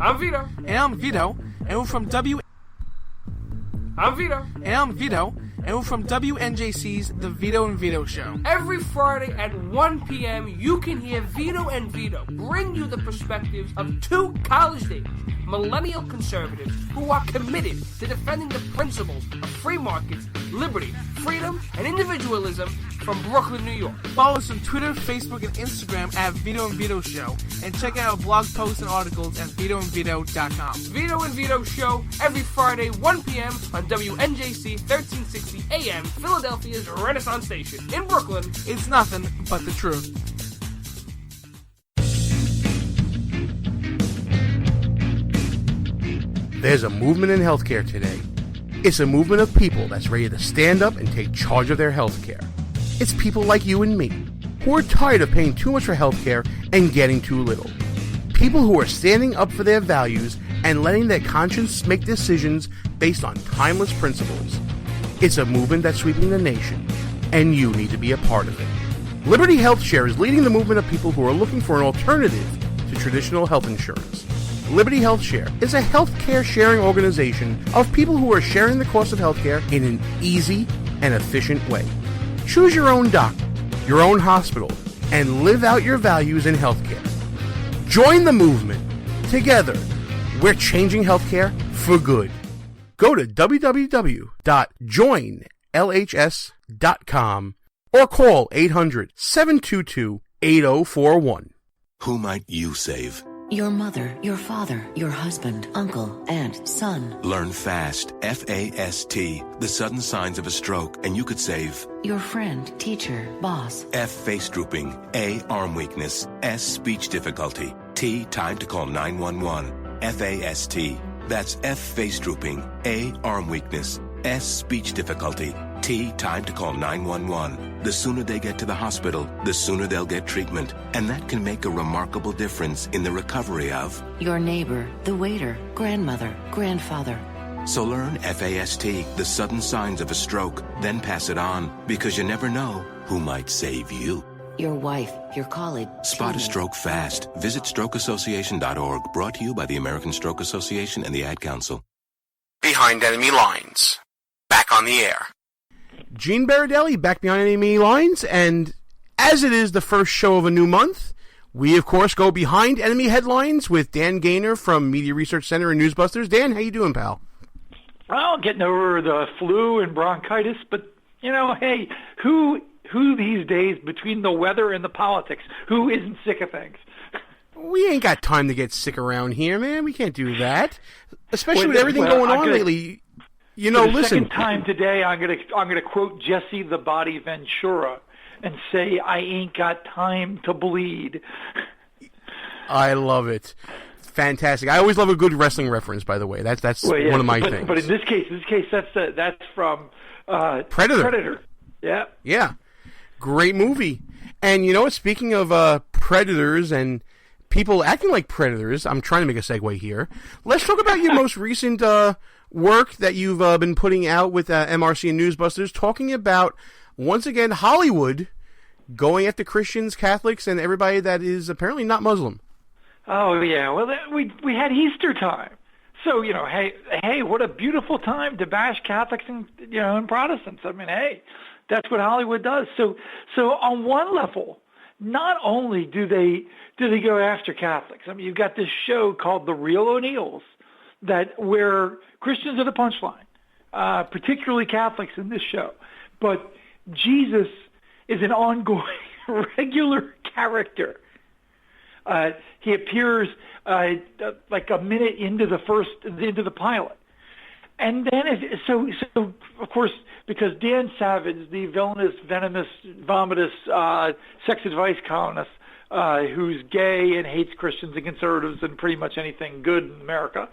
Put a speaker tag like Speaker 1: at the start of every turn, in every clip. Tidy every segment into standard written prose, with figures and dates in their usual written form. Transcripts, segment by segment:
Speaker 1: I'm Vito.
Speaker 2: And I'm Vito. And we're from
Speaker 1: I'm Vito.
Speaker 2: And I'm Vito. And we're from WNJC's The Vito and Vito Show.
Speaker 1: Every Friday at 1 p.m., you can hear Vito and Vito bring you the perspectives of two college-age millennial conservatives who are committed to defending the principles of free markets, liberty, freedom, and individualism from Brooklyn, New York.
Speaker 2: Follow us on Twitter, Facebook, and Instagram at Vito and Vito Show. And check out our blog posts and articles at vitoandvito.com.
Speaker 1: Vito and Vito Show every Friday, 1 p.m. on WNJC 1360 AM, Philadelphia's Renaissance Station. In Brooklyn,
Speaker 2: it's nothing but the truth.
Speaker 3: There's a movement in healthcare today. It's a movement of people that's ready to stand up and take charge of their healthcare. It's people like you and me, who are tired of paying too much for healthcare and getting too little. People who are standing up for their values and letting their conscience make decisions based on timeless principles. It's a movement that's sweeping the nation, and you need to be a part of it. Liberty HealthShare is leading the movement of people who are looking for an alternative to traditional health insurance. Liberty HealthShare is a healthcare sharing organization of people who are sharing the cost of healthcare in an easy and efficient way. Choose your own doctor, your own hospital, and live out your values in healthcare. Join the movement. Together, we're changing healthcare for good. Go to www.joinlhs.com or call 800-722-8041.
Speaker 4: Who might you save?
Speaker 5: Your mother, your father, your husband, uncle, aunt, son.
Speaker 4: Learn FAST, F-A-S-T, the sudden signs of a stroke, and you could save.
Speaker 5: Your friend, teacher, boss.
Speaker 4: F, face drooping. A, arm weakness. S, speech difficulty. T, time to call 911. F-A-S-T. That's F, face drooping. A, arm weakness. S, speech difficulty. T, time to call 911. The sooner they get to the hospital, the sooner they'll get treatment. And that can make a remarkable difference in the recovery of
Speaker 5: your neighbor, the waiter, grandmother, grandfather.
Speaker 4: So learn FAST, the sudden signs of a stroke, then pass it on, because you never know who might save you.
Speaker 5: Your wife, your colleague.
Speaker 4: Spot a stroke fast. Visit strokeassociation.org. Brought to you by the American Stroke Association and the Ad Council.
Speaker 3: Behind Enemy Lines. Back on the air. Gene Baradelli back behind Enemy Lines, and as it is the first show of a new month, we of course go behind enemy headlines with Dan Gainor from Media Research Center and NewsBusters. Dan, how you doing, pal?
Speaker 6: Well, getting over the flu and bronchitis, but you know, hey, who these days between the weather and the politics, who isn't sick of things?
Speaker 3: We ain't got time to get sick around here, man. We can't do that, especially with everything going on lately. You know,
Speaker 6: for the
Speaker 3: listen.
Speaker 6: Second time today, I'm gonna quote Jesse the Body Ventura and say, "I ain't got time to bleed."
Speaker 3: I love it. Fantastic. I always love a good wrestling reference. By the way, that's one of my things.
Speaker 6: But in this case, that's from
Speaker 3: Predator.
Speaker 6: Predator. Yeah.
Speaker 3: Yeah. Great movie. And you know what? Speaking of predators and people acting like predators, I'm trying to make a segue here. Let's talk about your most recent work that you've been putting out with MRC and NewsBusters, talking about, once again, Hollywood going after Christians, Catholics, and everybody that is apparently not Muslim.
Speaker 6: Oh, yeah. Well, we had Easter time. So, you know, hey, what a beautiful time to bash Catholics and, you know, and Protestants. I mean, hey, that's what Hollywood does. So on one level, not only do they go after Catholics. I mean, you've got this show called The Real O'Neills, where Christians are the punchline, particularly Catholics in this show. But Jesus is an ongoing, regular character. He appears like a minute into the pilot. And then, so of course, because Dan Savage, the villainous, venomous, vomitous sex advice columnist, who's gay and hates Christians and conservatives and pretty much anything good in America,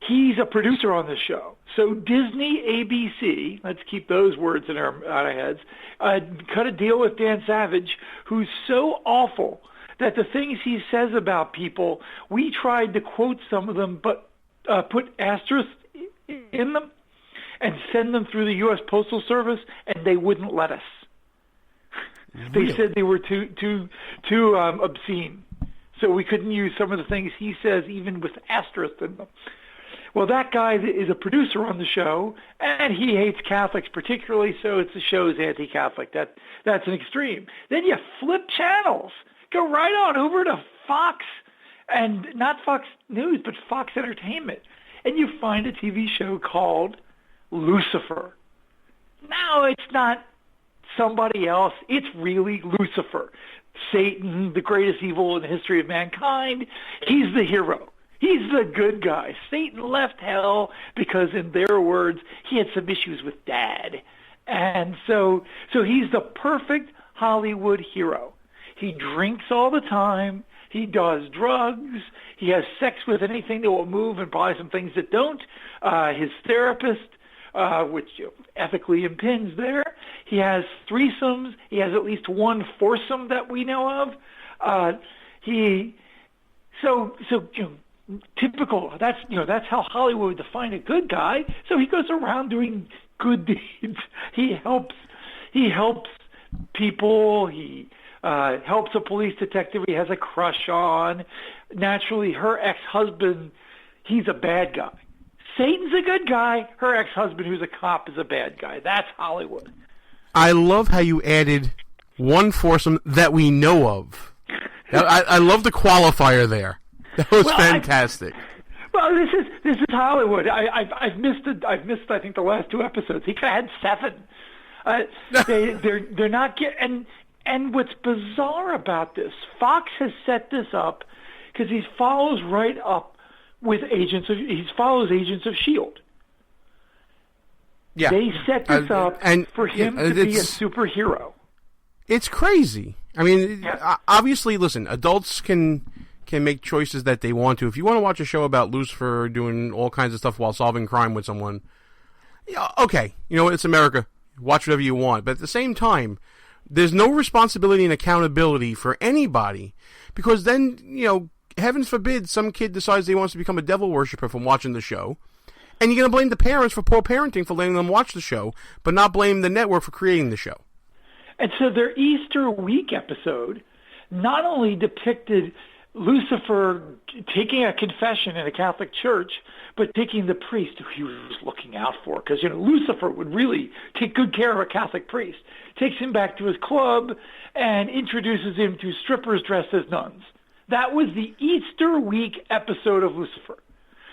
Speaker 6: he's a producer on this show. So Disney, ABC, let's keep those words in our heads, cut a deal with Dan Savage, who's so awful that the things he says about people, we tried to quote some of them, but put asterisks in them and send them through the U.S. Postal Service, and they wouldn't let us. They said they were too obscene. so we couldn't use some of the things he says even with asterisks in them. Well, that guy is a producer on the show, and he hates Catholics particularly, so the show's anti-Catholic. That's an extreme. Then you flip channels. Go right on over to Fox, and not Fox News, but Fox Entertainment, and you find a TV show called Lucifer. Now it's not somebody else. It's really Lucifer. Satan, the greatest evil in the history of mankind. He's the hero. He's the good guy. Satan left hell because, in their words, he had some issues with Dad. And so he's the perfect Hollywood hero. He drinks all the time. He does drugs. He has sex with anything that will move and probably some things that don't. His therapist, which ethically impinges there. He has threesomes. He has at least one foursome that we know of. Typical. That's how Hollywood would define a good guy. So he goes around doing good deeds. He helps people. He helps a police detective he has a crush on. Naturally, her ex-husband, he's a bad guy. Satan's a good guy. Her ex-husband, who's a cop, is a bad guy. That's Hollywood.
Speaker 3: I love how you added one foursome that we know of. I love the qualifier there. That was fantastic.
Speaker 6: This is Hollywood. I've missed I think the last two episodes. He could have had 7. They're not getting. And what's bizarre about this, Fox has set this up because he follows right up with Agents of S.H.I.E.L.D.
Speaker 3: Yeah,
Speaker 6: they set this up for him to be a superhero.
Speaker 3: It's crazy. I mean, obviously, listen, adults can make choices that they want to. If you want to watch a show about Lucifer doing all kinds of stuff while solving crime with someone, okay, it's America. Watch whatever you want. But at the same time, there's no responsibility and accountability for anybody, because then, heavens forbid, some kid decides he wants to become a devil worshiper from watching the show, and you're going to blame the parents for poor parenting for letting them watch the show, but not blame the network for creating the show.
Speaker 6: And so their Easter week episode not only depicted Lucifer taking a confession in a Catholic church, but taking the priest who he was looking out for. Because, Lucifer would really take good care of a Catholic priest. Takes him back to his club and introduces him to strippers dressed as nuns. That was the Easter week episode of Lucifer.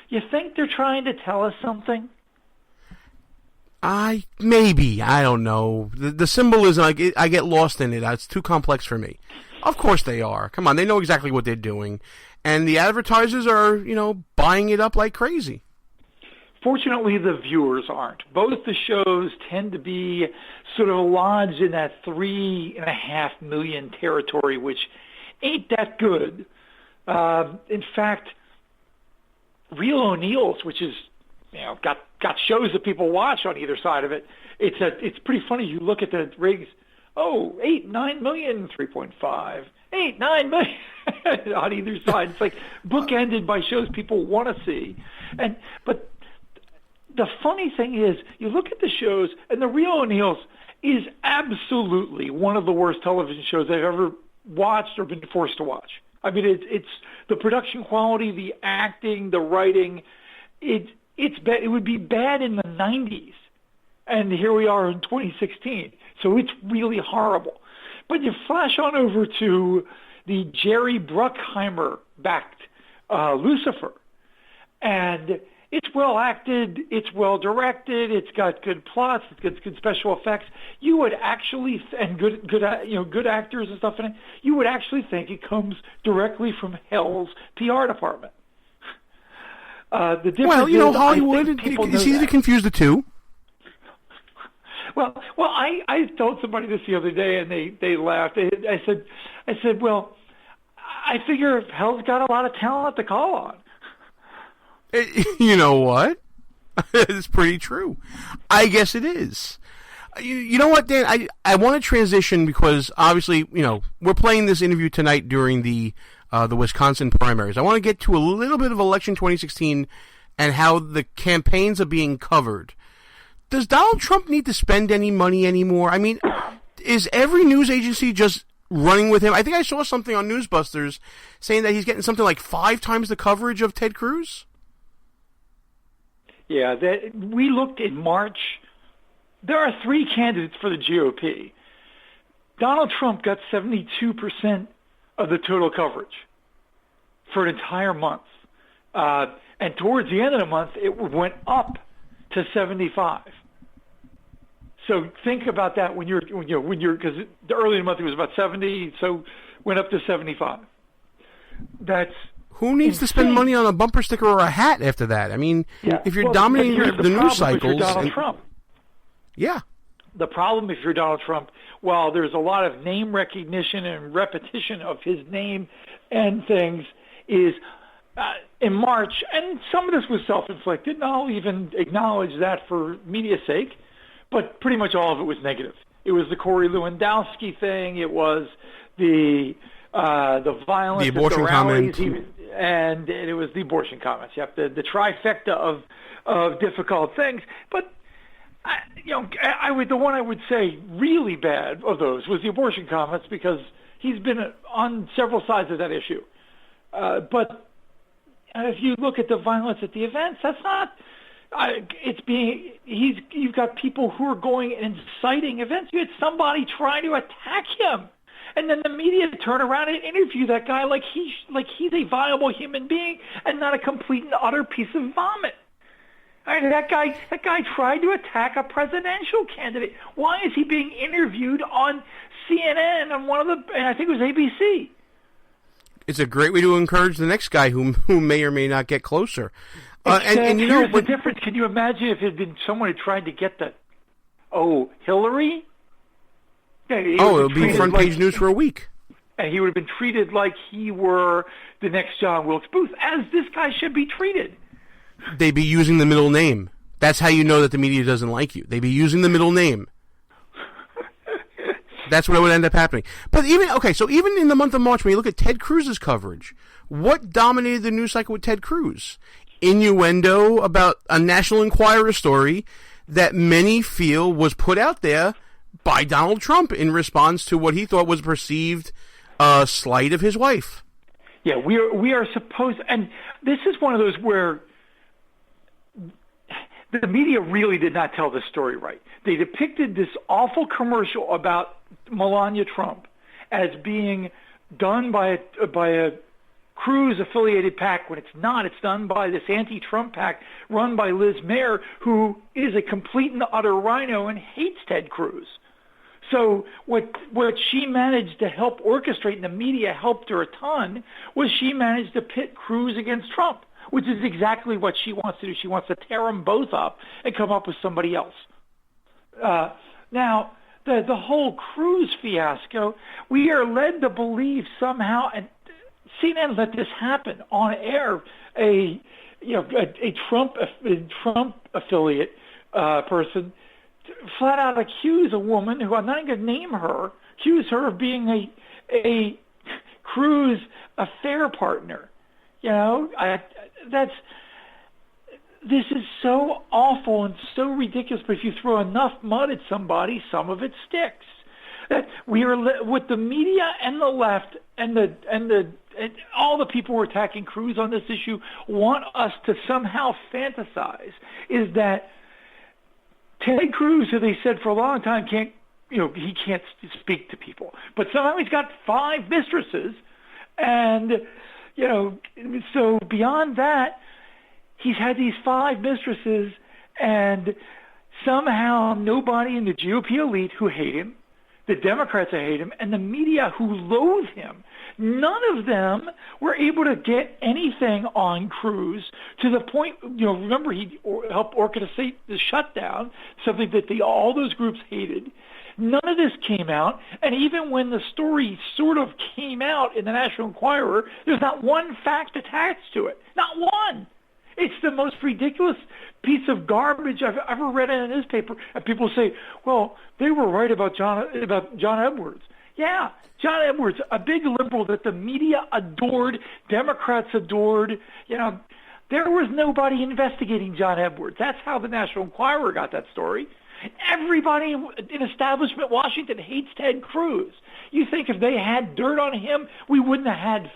Speaker 6: You think they're trying to tell us something?
Speaker 3: Maybe. I don't know. The symbolism, I get lost in it. It's too complex for me. Of course they are. Come on, they know exactly what they're doing. And the advertisers are, buying it up like crazy.
Speaker 6: Fortunately, the viewers aren't. Both the shows tend to be sort of lodged in that 3.5 million territory, which ain't that good. In fact, Real O'Neill's, which is, got shows that people watch on either side of it. It's pretty funny. You look at the ratings. 8, 9 million, 3.5, 8, 9 million on either side. It's like bookended by shows people want to see. But the funny thing is, you look at the shows, and The Real O'Neill's is absolutely one of the worst television shows I've ever watched or been forced to watch. I mean, it's the production quality, the acting, the writing. It's bad. It would be bad in the 90s. And here we are in 2016. So it's really horrible. But you flash on over to the Jerry Bruckheimer-backed Lucifer. And it's well acted, it's well directed, it's got good plots, it's got good special effects. You would actually, and good actors and stuff in it, you would actually think it comes directly from hell's PR department. The difference is,
Speaker 3: Hollywood, it's easy to confuse the two.
Speaker 6: Well, I told somebody this the other day, and they laughed. I said, well, I figure hell's got a lot of talent to call on.
Speaker 3: You know what? It's pretty true. I guess it is. You know what, Dan? I want to transition because obviously, we're playing this interview tonight during the Wisconsin primaries. I want to get to a little bit of election 2016 and how the campaigns are being covered. Does Donald Trump need to spend any money anymore? I mean, is every news agency just running with him. I think I saw something on NewsBusters saying that he's getting something like 5 times the coverage of Ted Cruz.
Speaker 6: Yeah, we looked in March. There are 3 candidates for the GOP. Donald Trump got 72% of the total coverage for an entire month. And towards the end of the month, it went up to 75. So think about that when you're because early in the month it was about 70, so went up to 75. That's
Speaker 3: who needs to spend money on a bumper sticker or a hat after that? I mean, if you're dominating the news cycles,
Speaker 6: Donald Trump.
Speaker 3: Yeah.
Speaker 6: The problem if you're Donald Trump, well, there's a lot of name recognition and repetition of his name and things is in March, and some of this was self-inflicted, and I'll even acknowledge that for media's sake, but pretty much all of it was negative. It was the Corey Lewandowski thing. It was the violence,
Speaker 3: the abortion
Speaker 6: rallies,
Speaker 3: comment,
Speaker 6: and it was the abortion comments. You have the trifecta of difficult things. But the one I would say really bad of those was the abortion comments because he's been on several sides of that issue. But if you look at the violence at the events, that's not. You've got people who are going and inciting events. You had somebody trying to attack him, and then the media turn around and interview that guy like he's a viable human being and not a complete and utter piece of vomit. I mean, that guy tried to attack a presidential candidate. Why is he being interviewed on CNN and I think it was ABC?
Speaker 3: It's a great way to encourage the next guy who may or may not get closer. And
Speaker 6: here's the difference. Can you imagine if it had been someone who tried to get Hillary? Yeah, it
Speaker 3: would be front page news for a week.
Speaker 6: And he would have been treated like he were the next John Wilkes Booth, as this guy should be treated.
Speaker 3: They'd be using the middle name. That's how you know that the media doesn't like you. They'd be using the middle name. That's what would end up happening. But even in the month of March, when you look at Ted Cruz's coverage, what dominated the news cycle with Ted Cruz? Innuendo about a National Enquirer story that many feel was put out there by Donald Trump in response to what he thought was perceived slight of his wife.
Speaker 6: Yeah, we are supposed, and this is one of those where the media really did not tell the story right. They depicted this awful commercial about Melania Trump as being done by a Cruz-affiliated PAC when it's not. It's done by this anti-Trump PAC run by Liz Mayer, who is a complete and utter rhino and hates Ted Cruz. So what she managed to help orchestrate, and the media helped her a ton, was she managed to pit Cruz against Trump, which is exactly what she wants to do. She wants to tear them both up and come up with somebody else. Now, the whole Cruz fiasco, we are led to believe somehow, and CNN let this happen on air. A Trump affiliate person flat out accuse a woman who I'm not even going to name her, accuse her of being a Cruz affair partner. This is so awful and so ridiculous. But if you throw enough mud at somebody, some of it sticks. That we are with the media and the left and all the people who are attacking Cruz on this issue want us to somehow fantasize is that Ted Cruz, who they said for a long time he can't speak to people, but somehow he's got 5 mistresses, and so beyond that, he's had these 5 mistresses, and somehow nobody in the GOP elite who hate him, the Democrats who hate him, and the media who loathe him, none of them were able to get anything on Cruz to the point, remember he helped orchestrate the shutdown, something that all those groups hated. None of this came out, and even when the story sort of came out in the National Enquirer, there's not one fact attached to it. Not one. It's the most ridiculous piece of garbage I've ever read in a newspaper. And people say, well, they were right about John Edwards. Yeah, John Edwards, a big liberal that the media adored, Democrats adored. There was nobody investigating John Edwards. That's how the National Enquirer got that story. Everybody in establishment Washington hates Ted Cruz. You think if they had dirt on him, we wouldn't have had